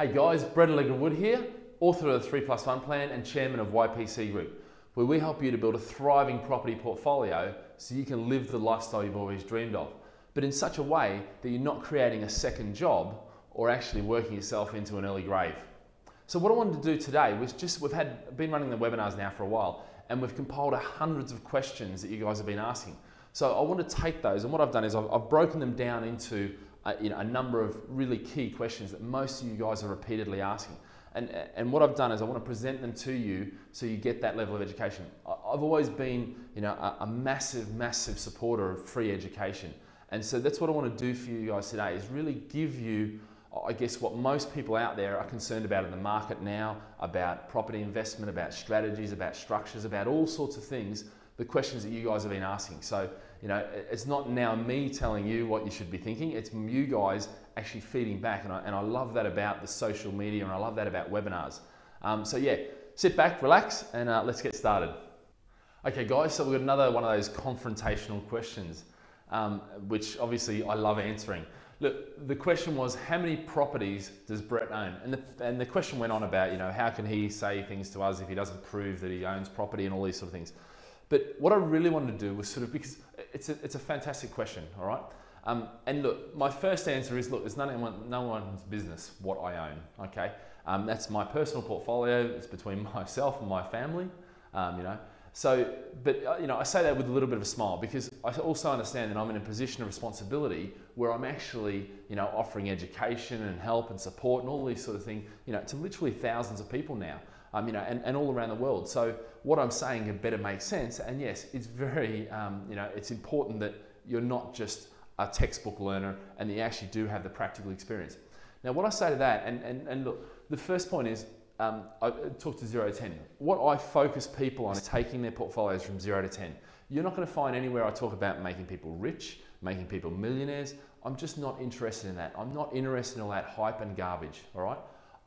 Hey guys, Brett Alegre-Wood here, author of the 3+1 Plan and chairman of YPC Group, where we help you to build a thriving property portfolio so you can live the lifestyle you've always dreamed of, but in such a way that you're not creating a second job or actually working yourself into an early grave. So what I wanted to do today was we've been running the webinars now for a while, and we've compiled hundreds of questions that you guys have been asking. So I want to take those, and what I've done is I've broken them down into a number of really key questions that most of you guys are repeatedly asking. And what I've done is I want to present them to you so you get that level of education. I've always been a massive supporter of free education. And so that's what I want to do for you guys today, is really give you, I guess, what most people out there are concerned about in the market now, about property investment, about strategies, about structures, about all sorts of things, the questions that you guys have been asking. So, it's not now me telling you what you should be thinking, it's you guys actually feeding back. And I love that about the social media, and I love that about webinars. So yeah, sit back, relax, and let's get started. Okay guys, so we've got another one of those confrontational questions, which obviously I love answering. Look, the question was, how many properties does Brett own? And the question went on about, how can he say things to us if he doesn't prove that he owns property and all these sort of things. But what I really wanted to do was because it's a fantastic question, all right? And look, my first answer is, look, it's no one's business what I own, okay? That's my personal portfolio. It's between myself and my family, So, but I say that with a little bit of a smile, because I also understand that I'm in a position of responsibility where I'm actually, offering education and help and support and all these sort of things, to literally thousands of people now. And all around the world. So what I'm saying had better make sense. And yes, it's very, it's important that you're not just a textbook learner and that you actually do have the practical experience. Now, what I say to that, and look, the first point is, I talk to 0 to 10. What I focus people on is taking their portfolios from 0 to 10. You're not going to find anywhere I talk about making people rich, making people millionaires. I'm just not interested in that. I'm not interested in all that hype and garbage, all right?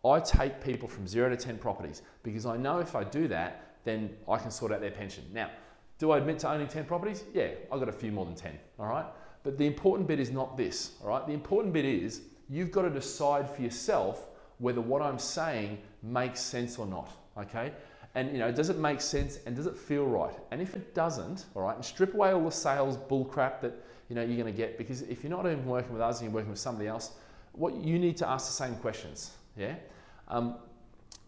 I take people from 0 to 10 properties because I know if I do that, then I can sort out their pension. Now, do I admit to owning 10 properties? Yeah, I've got a few more than 10, all right? But the important bit is not this, all right? The important bit is you've got to decide for yourself whether what I'm saying makes sense or not, okay? And does it make sense and does it feel right? And if it doesn't, all right, and strip away all the sales bull crap that you're going to get, because if you're not even working with us and you're working with somebody else, what you need to ask the same questions, yeah?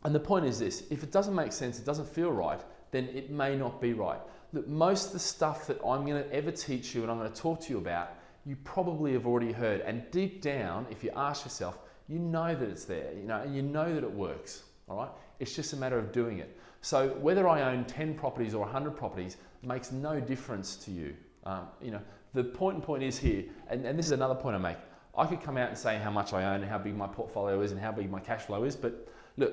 And the point is this: if it doesn't make sense, it doesn't feel right, then it may not be right. Look, most of the stuff that I'm going to ever teach you and I'm going to talk to you about, you probably have already heard. And deep down, if you ask yourself, you know that it's there, and you know that it works, all right? It's just a matter of doing it. So whether I own 10 properties or 100 properties makes no difference to you. The point is here, and this is another point I make. I could come out and say how much I own and how big my portfolio is and how big my cash flow is, but look,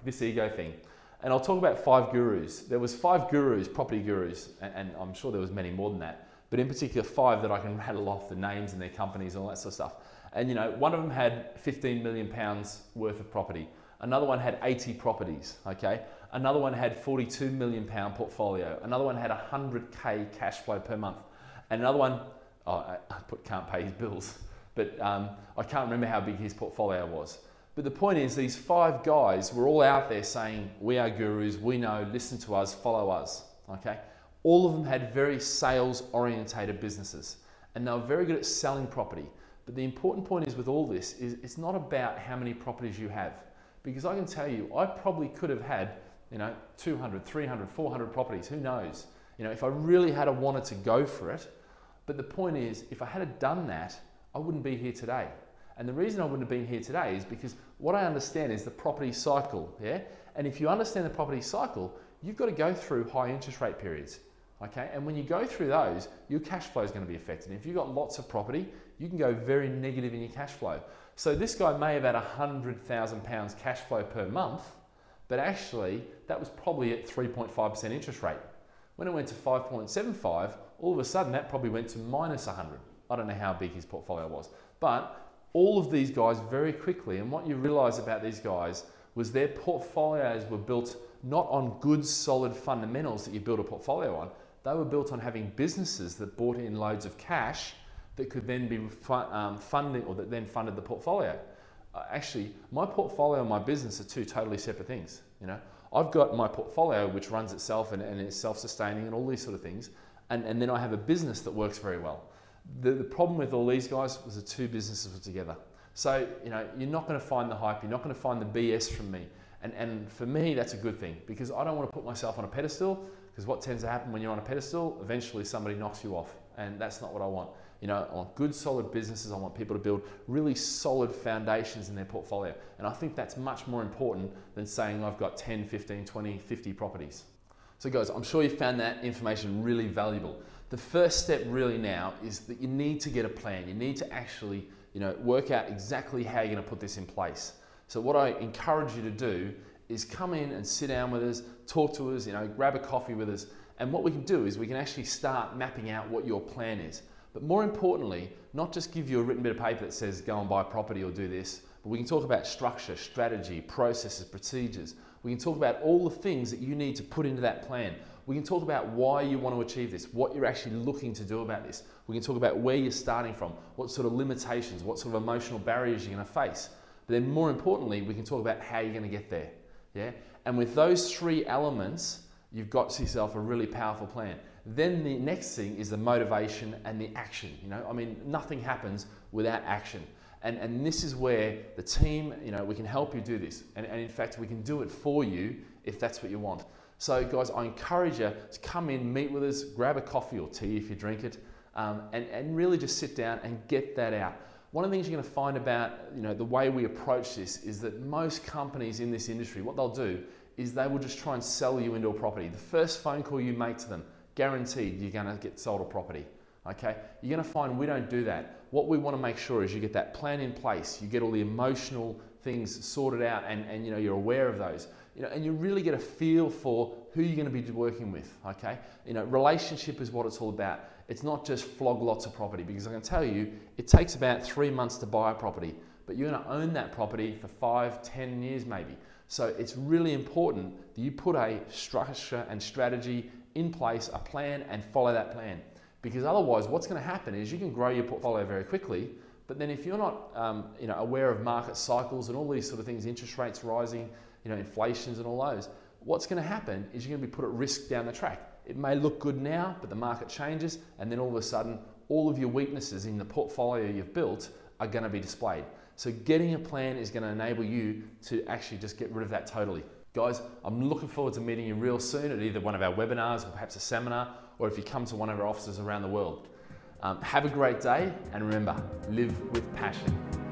this ego thing. And I'll talk about 5 gurus. There was 5 gurus, property gurus, and I'm sure there was many more than that, but in particular 5 that I can rattle off the names and their companies and all that sort of stuff. And one of them had 15 million pounds worth of property. Another one had 80 properties, okay? Another one had 42 million pound portfolio. Another one had 100K cash flow per month. And another one, can't pay his bills. But I can't remember how big his portfolio was. But the point is, these 5 guys were all out there saying, we are gurus, we know, listen to us, follow us, okay? All of them had very sales-orientated businesses, and they were very good at selling property. But the important point is with all this, is it's not about how many properties you have. Because I can tell you, I probably could have had, 200, 300, 400 properties, who knows? If I really had wanted to go for it. But the point is, if I had done that, I wouldn't be here today. And the reason I wouldn't have been here today is because what I understand is the property cycle, yeah? And if you understand the property cycle, you've got to go through high interest rate periods, okay? And when you go through those, your cash flow is going to be affected. And if you've got lots of property, you can go very negative in your cash flow. So this guy may have had £100,000 cash flow per month, but actually that was probably at 3.5% interest rate. When it went to 5.75, all of a sudden that probably went to minus 100. I don't know how big his portfolio was, but all of these guys very quickly, and what you realize about these guys was their portfolios were built not on good solid fundamentals that you build a portfolio on. They were built on having businesses that brought in loads of cash that could then be funding, or that then funded the portfolio. Actually, my portfolio and my business are two totally separate things. You know, I've got my portfolio which runs itself and is self-sustaining and all these sort of things, and then I have a business that works very well. The problem with all these guys was the two businesses were together. So, you know, you're not going to find the hype, you're not going to find the BS from me. And for me, that's a good thing, because I don't want to put myself on a pedestal, because what tends to happen when you're on a pedestal, eventually somebody knocks you off, and that's not what I want. You know, I want good, solid businesses. I want people to build really solid foundations in their portfolio. And I think that's much more important than saying I've got 10, 15, 20, 50 properties. So guys, I'm sure you found that information really valuable. The first step really now is that you need to get a plan. You need to actually, you know, work out exactly how you're going to put this in place. So what I encourage you to do is come in and sit down with us, talk to us, you know, grab a coffee with us. And what we can do is we can actually start mapping out what your plan is. But more importantly, not just give you a written bit of paper that says go and buy property or do this, but we can talk about structure, strategy, processes, procedures. We can talk about all the things that you need to put into that plan. We can talk about why you want to achieve this, what you're actually looking to do about this. We can talk about where you're starting from, what sort of limitations, what sort of emotional barriers you're going to face. But then more importantly, we can talk about how you're going to get there. Yeah? And with those three elements, you've got yourself a really powerful plan. Then the next thing is the motivation and the action. You know, I mean, nothing happens without action. And this is where the team, you know, we can help you do this. And in fact, we can do it for you if that's what you want. So guys, I encourage you to come in, meet with us, grab a coffee or tea if you drink it, and really just sit down and get that out. One of the things you're going to find about, you know, the way we approach this is that most companies in this industry, what they'll do is they will just try and sell you into a property. The first phone call you make to them, guaranteed you're going to get sold a property. Okay, you're going to find we don't do that. What we want to make sure is you get that plan in place, you get all the emotional things sorted out, and you know, you're aware of those. You know, and you really get a feel for who you're going to be working with. Okay, you know, relationship is what it's all about. It's not just flog lots of property, because I can tell you it takes about 3 months to buy a property, but you're going to own that property for 5, 10 years maybe. So it's really important that you put a structure and strategy in place, a plan, and follow that plan. Because otherwise, what's going to happen is you can grow your portfolio very quickly, but then if you're not you know, aware of market cycles and all these sort of things, interest rates rising, you know, inflations and all those, what's going to happen is you're going to be put at risk down the track. It may look good now, but the market changes, and then all of a sudden, all of your weaknesses in the portfolio you've built are going to be displayed. So getting a plan is going to enable you to actually just get rid of that totally. Guys, I'm looking forward to meeting you real soon at either one of our webinars or perhaps a seminar, or if you come to one of our offices around the world. Have a great day, and remember, live with passion.